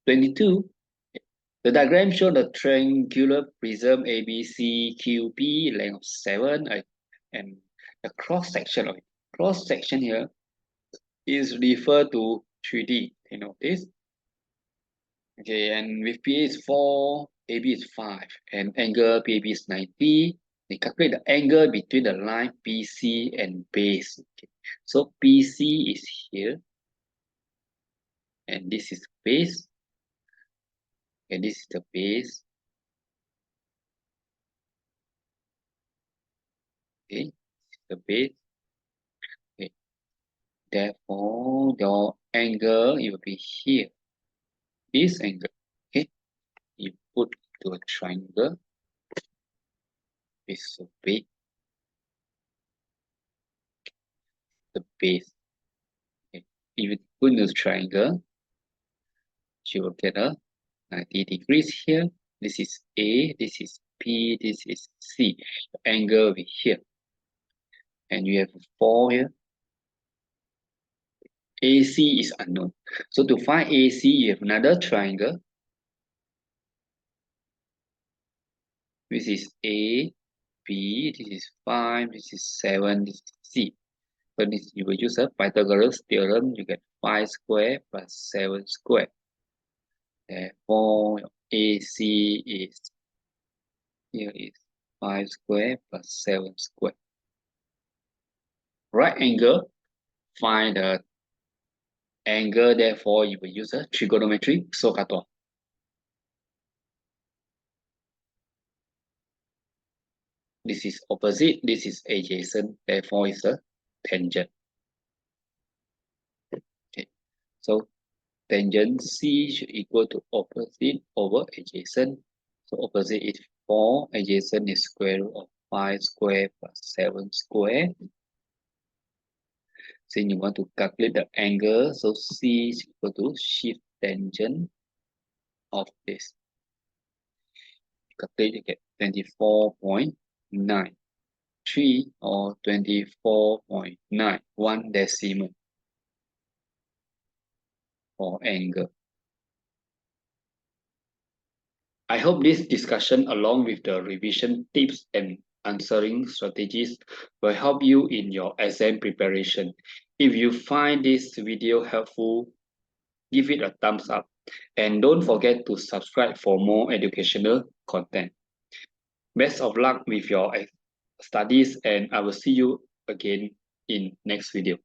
22. The diagram shows the triangular prism ABCQP, length of 7, and the cross section of it. Cross section here is referred to 3D. You know this? Okay, and with PA is 4, AB is 5, and angle PAB is 90. They calculate the angle between the line PC and base. Okay. So PC is here, and this is base, and this is the base. Okay, this is the base. Okay. Therefore, your angle it will be here. This angle. Okay, you put to a triangle. It's so big. The base. Okay. If you put in this triangle, you will get a 90 degrees here. This is A, this is P, this is C. The angle will be here. And you have 4 here. AC is unknown. So to find AC, you have another triangle. This is A, B, this is 5, this is 7, this is C. So this you will use a Pythagoras theorem, you get 5 square plus 7 square. Therefore, AC is here is 5 square plus 7 square. Right angle, find the angle, therefore you will use a trigonometry SOHCAHTOA. This is opposite, this is adjacent, therefore it's a tangent. Okay, so tangent C should equal to opposite over adjacent. So opposite is 4, adjacent is square root of 5 square plus 7 square. So you want to calculate the angle, so C is equal to shift tangent of this. Calculate, you get 24.93 or 24.9, 1 decimal for angle. I hope this discussion along with the revision tips and answering strategies will help you in your exam preparation. If you find this video helpful, give it a thumbs up and don't forget to subscribe for more educational content. Best of luck with your studies and I will see you again in next video.